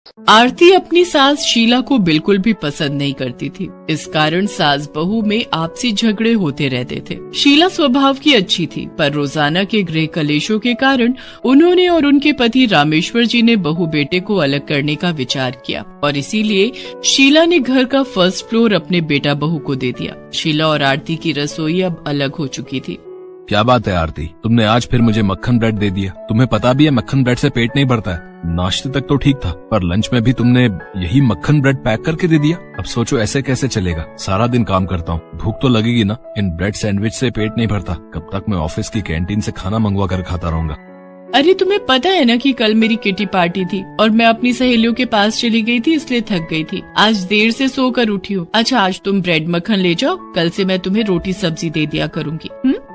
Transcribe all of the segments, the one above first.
आरती अपनी सास शीला को बिल्कुल भी पसंद नहीं करती थी। इस कारण सास बहू में आपसी झगड़े होते रहते थे। शीला स्वभाव की अच्छी थी, पर रोजाना के गृह कलेशों के कारण उन्होंने और उनके पति रामेश्वर जी ने बहू बेटे को अलग करने का विचार किया और इसीलिए शीला ने घर का फर्स्ट फ्लोर अपने बेटा बहू को दे दिया। शीला और आरती की रसोई अब अलग हो चुकी थी। क्या बात है आरती, तुमने आज फिर मुझे मक्खन ब्रेड दे दिया। तुम्हें पता भी है मक्खन ब्रेड से पेट नहीं भरता है। नाश्ते तक तो ठीक था, पर लंच में भी तुमने यही मक्खन ब्रेड पैक करके दे दिया। अब सोचो ऐसे कैसे चलेगा। सारा दिन काम करता हूँ, भूख तो लगेगी ना। इन ब्रेड सैंडविच से पेट नहीं भरता। कब तक मैं ऑफिस की कैंटीन से खाना मंगवा कर खाता रहूंगा। अरे तुम्हें पता है ना कि कल मेरी किटी पार्टी थी और मैं अपनी सहेलियों के पास चली गई थी, इसलिए थक गई थी। आज देर से सोकर उठी हूँ। अच्छा, आज तुम ब्रेड मक्खन ले जाओ, कल से मैं तुम्हें रोटी सब्जी दे दिया करूँगी।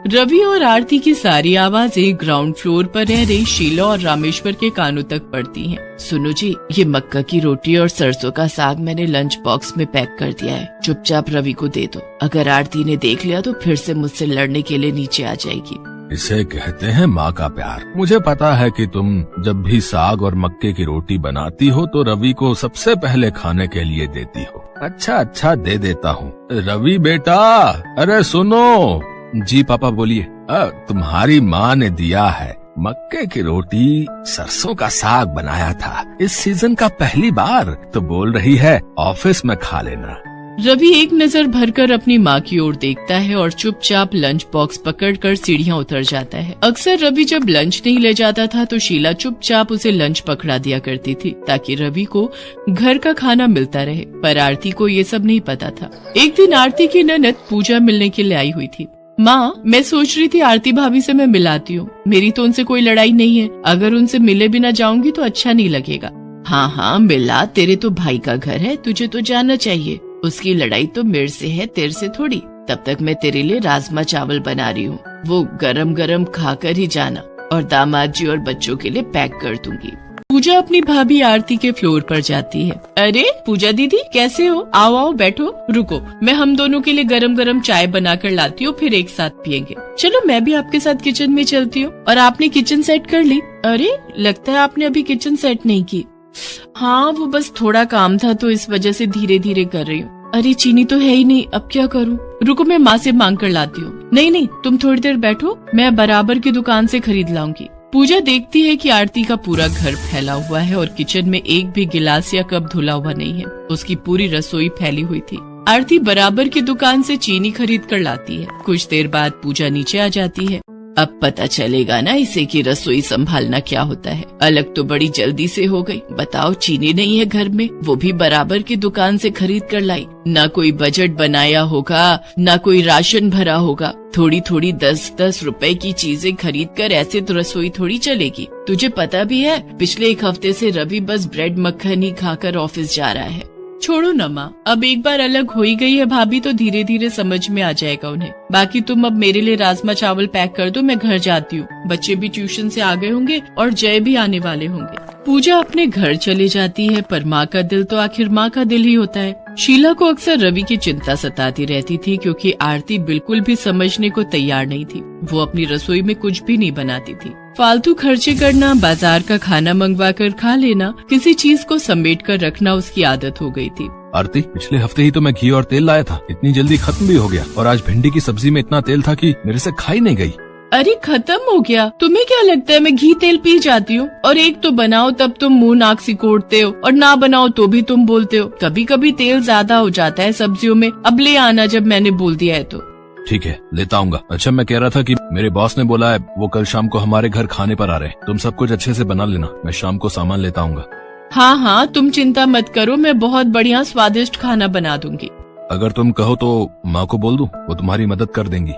रवि और आरती की सारी आवाजें ग्राउंड फ्लोर पर रह रही शीला और रामेश्वर के कानों तक पड़ती हैं। सुनो जी, ये मक्का की रोटी और सरसों का साग मैंने लंच बॉक्स में पैक कर दिया है, चुपचाप रवि को दे दो। अगर आरती ने देख लिया तो फिर से मुझसे लड़ने के लिए नीचे आ जाएगी। इसे कहते हैं माँ का प्यार। मुझे पता है कि तुम जब भी साग और मक्के की रोटी बनाती हो तो रवि को सबसे पहले खाने के लिए देती हो। अच्छा दे देता हूँ। रवि बेटा, अरे सुनो। जी पापा बोलिए। तुम्हारी माँ ने दिया है मक्के की रोटी, सरसों का साग बनाया था इस सीजन का पहली बार, तो बोल रही है ऑफिस में खा लेना। रवि एक नजर भरकर अपनी माँ की ओर देखता है और चुपचाप लंच बॉक्स पकड़कर सीढ़ियाँ उतर जाता है। अक्सर रवि जब लंच नहीं ले जाता था तो शीला चुपचाप उसे लंच पकड़ा दिया करती थी ताकि रवि को घर का खाना मिलता रहे, पर आरती को ये सब नहीं पता था। एक दिन आरती की ननद पूजा मिलने के लिए आई हुई थी। माँ, मैं सोच रही थी आरती भाभी से मैं मिलाती हूँ। मेरी तो उनसे कोई लड़ाई नहीं है, अगर उनसे मिले बिना जाऊंगी तो अच्छा नहीं लगेगा। हाँ मिला, तेरे तो भाई का घर है, तुझे तो जाना चाहिए। उसकी लड़ाई तो मेरे से है, तेरे से थोड़ी। तब तक मैं तेरे लिए राजमा चावल बना रही हूँ, वो गरम गरम खाकर ही जाना, और दामाद जी और बच्चों के लिए पैक कर दूंगी। पूजा अपनी भाभी आरती के फ्लोर पर जाती है। अरे पूजा दीदी, कैसे हो? आओ बैठो। रुको, मैं हम दोनों के लिए गरम गरम चाय बनाकर लाती हूँ, फिर एक साथ पियेंगे। चलो मैं भी आपके साथ किचन में चलती हूँ। और आपने किचन सेट कर ली? अरे लगता है आपने अभी किचन सेट नहीं की। हाँ, वो बस थोड़ा काम था तो इस वजह से धीरे धीरे कर रही हूँ। अरे चीनी तो है ही नहीं, अब क्या करूँ? रुको मैं माँ से मांग कर लाती हूँ। नहीं, तुम थोड़ी देर बैठो, मैं बराबर की दुकान से खरीद लाऊंगी। पूजा देखती है कि आरती का पूरा घर फैला हुआ है और किचन में एक भी गिलास या कप धुला हुआ नहीं है। उसकी पूरी रसोई फैली हुई थी। आरती बराबर की दुकान से चीनी खरीद कर लाती है। कुछ देर बाद पूजा नीचे आ जाती है। अब पता चलेगा ना इसे कि रसोई संभालना क्या होता है। अलग तो बड़ी जल्दी से हो गई। बताओ, चीनी नहीं है घर में, वो भी बराबर की दुकान से खरीद कर लाई। ना कोई बजट बनाया होगा, ना कोई राशन भरा होगा। थोड़ी थोड़ी 10-10 रुपए की चीजें खरीद कर ऐसे तो रसोई थोड़ी चलेगी। तुझे पता भी है, पिछले एक हफ्ते से रवि बस ब्रेड मक्खन ही खाकर ऑफिस जा रहा है। छोड़ो न माँ, अब एक बार अलग हो ही गई है भाभी तो धीरे धीरे समझ में आ जाएगा उन्हें। बाकी तुम अब मेरे लिए राजमा चावल पैक कर दो, मैं घर जाती हूँ। बच्चे भी ट्यूशन से आ गए होंगे और जय भी आने वाले होंगे। पूजा अपने घर चली जाती है, पर माँ का दिल तो आखिर माँ का दिल ही होता है। शीला को अक्सर रवि की चिंता सताती रहती थी क्योंकि आरती बिल्कुल भी समझने को तैयार नहीं थी। वो अपनी रसोई में कुछ भी नहीं बनाती थी। फालतू खर्चे करना, बाजार का खाना मंगवा कर खा लेना, किसी चीज को समेट कर रखना उसकी आदत हो गई थी। आरती, पिछले हफ्ते ही तो मैं घी और तेल लाया था, इतनी जल्दी खत्म भी हो गया। और आज भिंडी की सब्जी में इतना तेल था कि मेरे से खाई नहीं गई। अरे खत्म हो गया? तुम्हें क्या लगता है मैं घी तेल पी जाती हूँ? और एक तो बनाओ तब तुम मुंह नाक सिकोड़ते हो, और ना बनाओ तो भी तुम बोलते हो। कभी कभी तेल ज्यादा हो जाता है सब्जियों में। अब ले आना जब मैंने बोल दिया है तो। ठीक है, लेता आऊंगा। अच्छा, मैं कह रहा था कि मेरे बॉस ने बोला है वो कल शाम को हमारे घर खाने पर आ रहे हैं। तुम सब कुछ अच्छे से बना लेना, मैं शाम को सामान लेता आऊंगा। हाँ, तुम चिंता मत करो, मैं बहुत बढ़िया स्वादिष्ट खाना बना दूंगी। अगर तुम कहो तो माँ को बोल दूं, वो तुम्हारी मदद कर देंगी।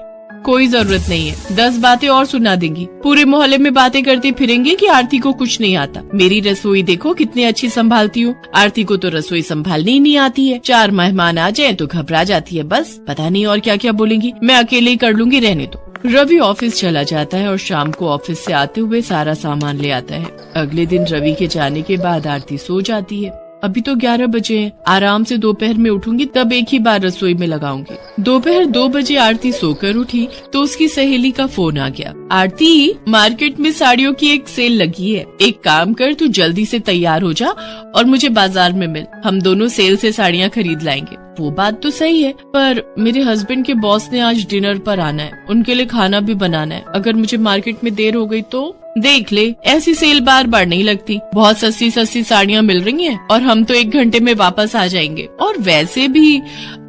कोई जरूरत नहीं है, 10 बातें और सुना देंगी। पूरे मोहल्ले में बातें करते फिरेंगे कि आरती को कुछ नहीं आता। मेरी रसोई देखो कितनी अच्छी संभालती हूँ। आरती को तो रसोई संभालनी ही नहीं आती है। 4 मेहमान आ जाएं तो घबरा जाती है। बस पता नहीं और क्या क्या बोलेंगी। मैं अकेले ही कर लूंगी, रहने दो। रवि ऑफिस चला जाता है और शाम को ऑफिस से आते हुए सारा सामान ले आता है। अगले दिन रवि के जाने के बाद आरती सो जाती है। अभी तो 11 बजे हैं। आराम से दोपहर में उठूंगी तब एक ही बार रसोई में लगाऊंगी। दोपहर 2 बजे आरती सोकर उठी तो उसकी सहेली का फोन आ गया। आरती, मार्केट में साड़ियों की एक सेल लगी है, एक काम कर, तू जल्दी से तैयार हो जा और मुझे बाजार में मिल, हम दोनों सेल से साड़ियाँ खरीद लाएंगे। वो बात तो सही है, पर मेरे हस्बैंड के बॉस ने आज डिनर पर आना है, उनके लिए खाना भी बनाना है। अगर मुझे मार्केट में देर हो गई तो देख ले, ऐसी सेल बार बार नहीं लगती। बहुत सस्ती साड़ियाँ मिल रही हैं और हम तो 1 घंटे में वापस आ जाएंगे। और वैसे भी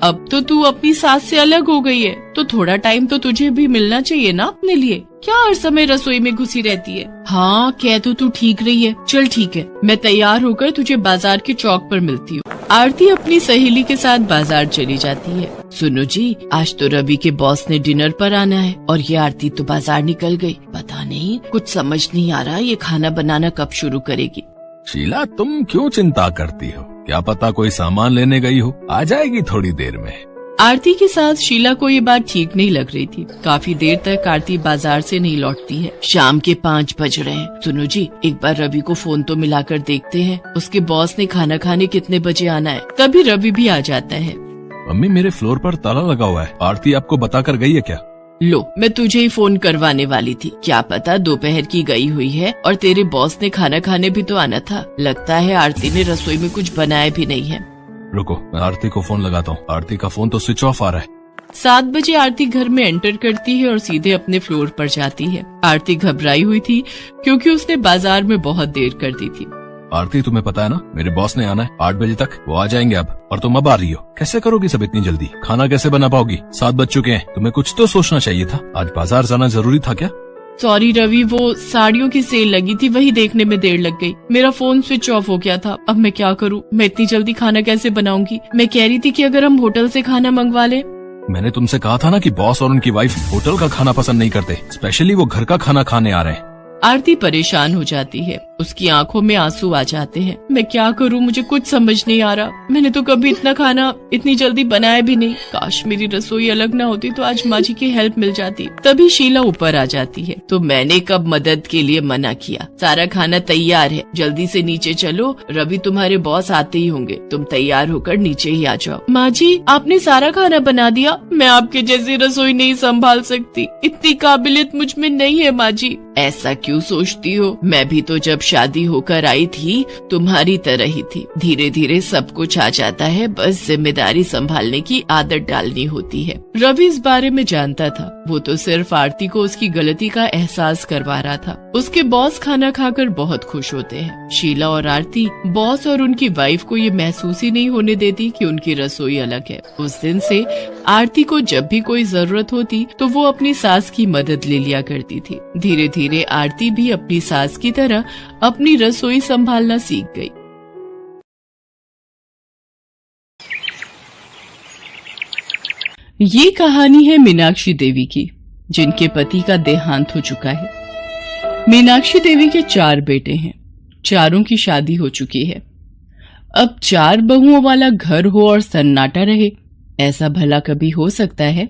अब तो तू अपनी सास से अलग हो गई है, तो थोड़ा टाइम तो तुझे भी मिलना चाहिए ना अपने लिए। क्या हर समय रसोई में घुसी रहती है? हाँ, कह तो तू ठीक रही है। चल ठीक है, मैं तैयार होकर तुझे बाजार के चौक पर मिलती हूँ। आरती अपनी सहेली के साथ बाजार चली जाती है। सुनो जी, आज तो रवि के बॉस ने डिनर पर आना है और ये आरती तो बाजार निकल गई। पता नहीं, कुछ समझ नहीं आ रहा ये खाना बनाना कब शुरू करेगी। शीला, तुम क्यों चिंता करती हो? क्या पता कोई सामान लेने गई हो, आ जाएगी थोड़ी देर में। आरती के साथ शीला को ये बात ठीक नहीं लग रही थी। काफी देर तक आरती बाजार से नहीं लौटती है। शाम के 5 बज रहे हैं। सुनो जी, एक बार रवि को फोन तो मिलाकर देखते हैं, उसके बॉस ने खाना खाने कितने बजे आना है। तभी रवि भी आ जाता है। मम्मी, मेरे फ्लोर पर ताला लगा हुआ है, आरती आपको बता कर गई है क्या? लो, मैं तुझे ही फोन करवाने वाली थी। क्या पता दोपहर की गई हुई है और तेरे बॉस ने खाना खाने भी तो आना था। लगता है आरती ने रसोई में कुछ बनाया भी नहीं है। रुको, मैं आरती को फोन लगाता हूँ। आरती का फोन तो स्विच ऑफ आ रहा है। 7 बजे आरती घर में एंटर करती है और सीधे अपने फ्लोर पर जाती है। आरती घबराई हुई थी क्योंकि उसने बाजार में बहुत देर कर दी थी। आरती, तुम्हें पता है ना, मेरे बॉस ने आना है 8 बजे तक, वो आ जाएंगे अब, और तुम अब आ रही हो। कैसे करोगी सब इतनी जल्दी? खाना कैसे बना पाओगी? 7 बज चुके हैं, तुम्हें कुछ तो सोचना चाहिए था। आज बाजार जाना जरूरी था क्या? सॉरी रवि, वो साड़ियों की सेल लगी थी, वही देखने में देर लग गई। मेरा फोन स्विच ऑफ हो गया था। अब मैं क्या करूं? मैं इतनी जल्दी खाना कैसे बनाऊंगी? मैं कह रही थी कि अगर हम होटल से खाना मंगवा लें। मैंने तुमसे कहा था ना कि बॉस और उनकी वाइफ होटल का खाना पसंद नहीं करते, स्पेशली वो घर का खाना खाने आ रहे हैं। आरती परेशान हो जाती है, उसकी आंखों में आंसू आ जाते हैं। मैं क्या करूं, मुझे कुछ समझ नहीं आ रहा। मैंने तो कभी इतना खाना इतनी जल्दी बनाया भी नहीं। काश मेरी रसोई अलग ना होती तो आज माँ जी की हेल्प मिल जाती। तभी शीला ऊपर आ जाती है। तो मैंने कब मदद के लिए मना किया? सारा खाना तैयार है, जल्दी से नीचे चलो, रवि तुम्हारे बॉस आते ही होंगे। तुम तैयार होकर नीचे ही आ जाओ। माँ जी, आपने सारा खाना बना दिया? मैं आपके जैसी रसोई नहीं संभाल सकती, इतनी काबिलियत मुझ में नहीं है माँ जी। ऐसा क्यों सोचती हो? मैं भी तो जब शादी होकर आई थी तुम्हारी तरह ही थी। धीरे धीरे सब कुछ आ जाता है, बस जिम्मेदारी संभालने की आदत डालनी होती है। रवि इस बारे में जानता था, वो तो सिर्फ आरती को उसकी गलती का एहसास करवा रहा था। उसके बॉस खाना खाकर बहुत खुश होते हैं। शीला और आरती बॉस और उनकी वाइफ को ये महसूस ही नहीं होने देती कि उनकी रसोई अलग है। उस दिन से आरती को जब भी कोई जरूरत होती तो वो अपनी सास की मदद ले लिया करती थी। धीरे धीरे आरती भी अपनी सास की तरह अपनी रसोई संभालना सीख गई। ये कहानी है मीनाक्षी देवी की, जिनके पति का देहांत हो चुका है। मीनाक्षी देवी के 4 बेटे हैं, चारों की शादी हो चुकी है। अब 4 बहुओं वाला घर हो और सन्नाटा रहे, ऐसा भला कभी हो सकता है?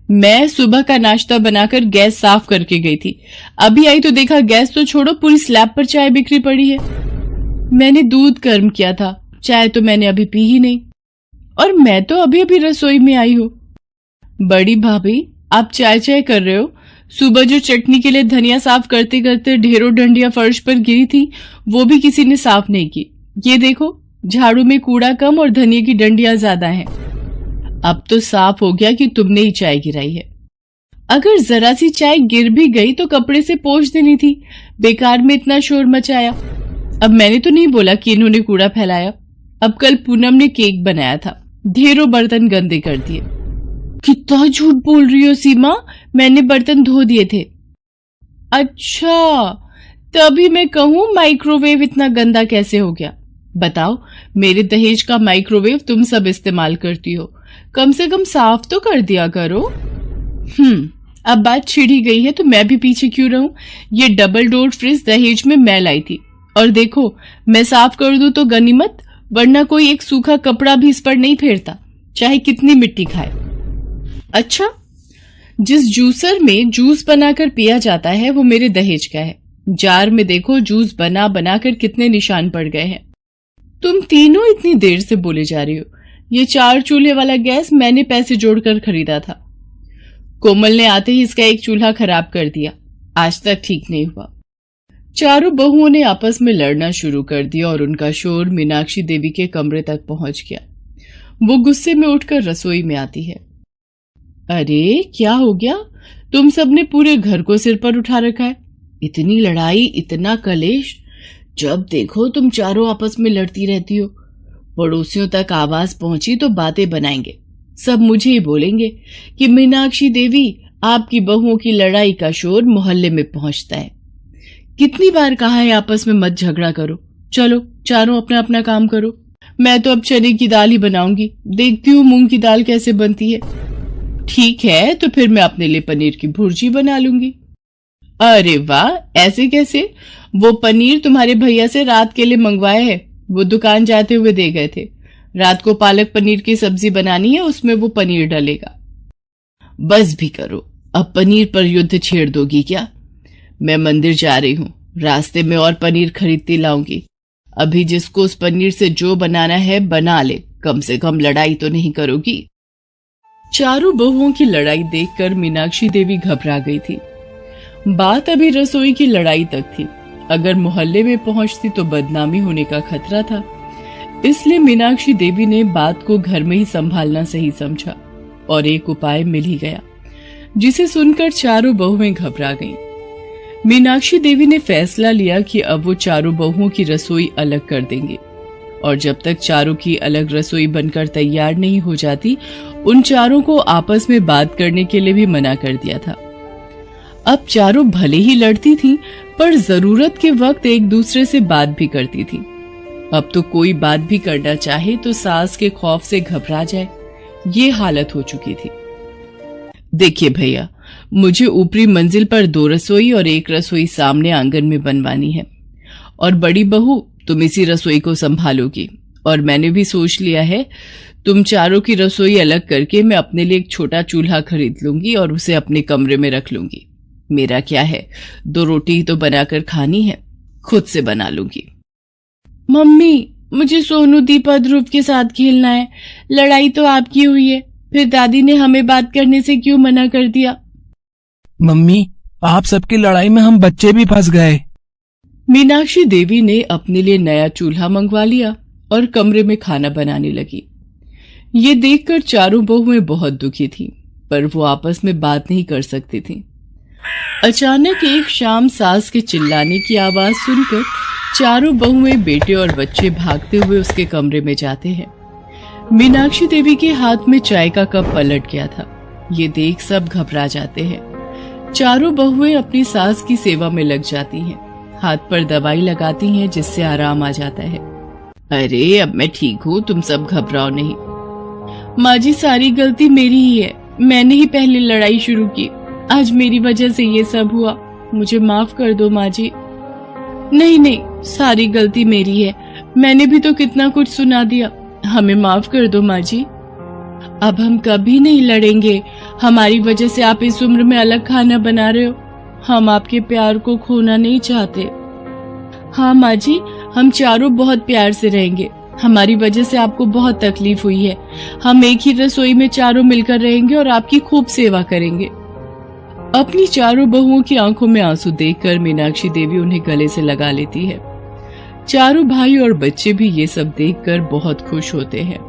मैं सुबह का नाश्ता बनाकर गैस साफ करके गई थी, अभी आई तो देखा गैस तो छोड़ो, पूरी स्लैब पर चाय बिखरी पड़ी है। मैंने दूध गर्म किया था, चाय तो मैंने अभी पी ही नहीं, और मैं तो अभी अभी रसोई में आई हूँ। बड़ी भाभी, आप चाय कर रहे हो? सुबह जो चटनी के लिए धनिया साफ करते करते ढेरों डंडियां फर्श पर गिरी थी, वो भी किसी ने साफ नहीं की। ये देखो, झाड़ू में कूड़ा कम और धनिया की डंडियां ज्यादा हैं। अब तो साफ हो गया कि तुमने ही चाय गिराई है। अगर जरा सी चाय गिर भी गई तो कपड़े से पोंछ देनी थी, बेकार में इतना शोर मचाया। अब मैंने तो नहीं बोला कि इन्होंने कूड़ा फैलाया। अब कल पूनम ने केक बनाया था, ढेरों बर्तन गंदे कर दिए। कितना झूठ बोल रही हो सीमा, मैंने बर्तन धो दिए थे। अच्छा, तभी मैं कहूं माइक्रोवेव इतना गंदा कैसे हो गया। बताओ, मेरे दहेज का माइक्रोवेव तुम सब इस्तेमाल करती हो, कम से कम साफ तो कर दिया करो। अब बात छिड़ी गई है तो मैं भी पीछे क्यों रहूं? ये डबल डोर फ्रिज दहेज में मैं लाई थी, और देखो मैं साफ कर दूं तो गनीमत, वरना कोई एक सूखा कपड़ा भी इस पर नहीं फेरता, चाहे कितनी मिट्टी खाए। अच्छा, जिस जूसर में जूस बनाकर पिया जाता है वो मेरे दहेज का है। जार में देखो जूस बना बनाकर कितने निशान पड़ गए हैं। तुम तीनों इतनी देर से बोले जा रही हो। ये 4 चूल्हे वाला गैस मैंने पैसे जोड़कर खरीदा था। कोमल ने आते ही इसका एक चूल्हा खराब कर दिया, आज तक ठीक नहीं हुआ। चारों बहुओं ने आपस में लड़ना शुरू कर दिया और उनका शोर मीनाक्षी देवी के कमरे तक पहुंच गया। वो गुस्से में उठकर रसोई में आती है। अरे क्या हो गया? तुम सबने पूरे घर को सिर पर उठा रखा है। इतनी लड़ाई, इतना कलेश, जब देखो तुम चारों आपस में लड़ती रहती हो। पड़ोसियों तक आवाज पहुंची तो बातें बनाएंगे, सब मुझे ही बोलेंगे कि मीनाक्षी देवी, आपकी बहुओं की लड़ाई का शोर मोहल्ले में पहुंचता है। कितनी बार कहा है आपस में मत झगड़ा करो, चलो चारों अपना अपना काम करो। मैं तो अब चने की दाल ही बनाऊंगी, देखती हूँ मूंग की दाल कैसे बनती है। ठीक है, तो फिर मैं अपने लिए पनीर की भुर्जी बना लूंगी। अरे वाह, ऐसे कैसे? वो पनीर तुम्हारे भैया से रात के लिए मंगवाया है, वो दुकान जाते हुए दे गए थे। रात को पालक पनीर की सब्जी बनानी है, उसमें वो पनीर डलेगा। बस भी करो, अब पनीर पर युद्ध छेड़ दोगी क्या? मैं मंदिर जा रही हूँ, रास्ते में और पनीर खरीदती लाऊंगी। अभी जिसको उस पनीर से जो बनाना है बना ले, कम से कम लड़ाई तो नहीं करोगी। चारों बहुओं की लड़ाई देखकर मीनाक्षी देवी घबरा गई थी। बात अभी रसोई की लड़ाई तक थी, अगर मोहल्ले में पहुंचती तो बदनामी होने का खतरा था। इसलिए मीनाक्षी देवी ने बात को घर में ही संभालना सही समझा और एक उपाय मिल ही गया, जिसे सुनकर चारों बहुएं घबरा गईं। मीनाक्षी देवी ने फैसला लिया कि अब वो चारों बहुओं की रसोई अलग कर देंगे और जब तक चारों की अलग रसोई बनकर तैयार नहीं हो जाती, उन चारों को आपस में बात करने के लिए भी मना कर दिया था। अब चारों भले ही लड़ती थीं, पर जरूरत के वक्त एक दूसरे से बात भी करती थीं। अब तो कोई बात भी करना चाहे तो सास के खौफ से घबरा जाए, ये हालत हो चुकी थी। देखिए भैया, मुझे ऊपरी मंजिल पर 2 रसोई और 1 रसोई सामने आंगन में बनवानी है, और बड़ी बहू तुम इसी रसोई को संभालोगी। और मैंने भी सोच लिया है, तुम चारों की रसोई अलग करके मैं अपने लिए एक छोटा चूल्हा खरीद लूंगी और उसे अपने कमरे में रख लूंगी। मेरा क्या है, 2 रोटी ही तो बनाकर खानी है, खुद से बना लूंगी। मम्मी, मुझे सोनू, दीपा, ध्रुव के साथ खेलना है। लड़ाई तो आपकी हुई है, फिर दादी ने हमें बात करने से क्यों मना कर दिया? मम्मी, आप सबकी लड़ाई में हम बच्चे भी फंस गए। मीनाक्षी देवी ने अपने लिए नया चूल्हा मंगवा लिया और कमरे में खाना बनाने लगी। ये देखकर चारों बहुएं बहुत दुखी थीं, पर वो आपस में बात नहीं कर सकती थीं। अचानक एक शाम सास के चिल्लाने की आवाज सुनकर चारों बहुएं, बेटे और बच्चे भागते हुए उसके कमरे में जाते हैं। मीनाक्षी देवी के हाथ में चाय का कप पलट गया था। ये देख सब घबरा जाते हैं। चारों बहुएं अपनी सास की सेवा में लग जाती हैं, हाथ पर दवाई लगाती हैं जिससे आराम आ जाता है। अरे अब मैं ठीक हूँ, तुम सब घबराओ नहीं। माँ जी, सारी गलती मेरी ही है, मैंने ही पहले लड़ाई शुरू की। आज मेरी वजह से ये सब हुआ, मुझे माफ कर दो माँ जी। नहीं नहीं, सारी गलती मेरी है, मैंने भी तो कितना कुछ सुना दिया, हमें माफ कर दो माँ जी। अब हम कभी नहीं लड़ेंगे। हमारी वजह से आप इस उम्र में अलग खाना बना रहे हो, हम आपके प्यार को खोना नहीं चाहते। हाँ माँ जी, हम चारों बहुत प्यार से रहेंगे, हमारी वजह से आपको बहुत तकलीफ हुई है। हम एक ही रसोई में चारों मिलकर रहेंगे और आपकी खूब सेवा करेंगे। अपनी चारों बहुओं की आंखों में आंसू देखकर मीनाक्षी देवी उन्हें गले से लगा लेती है। चारों भाई और बच्चे भी ये सब देखकर बहुत खुश होते हैं।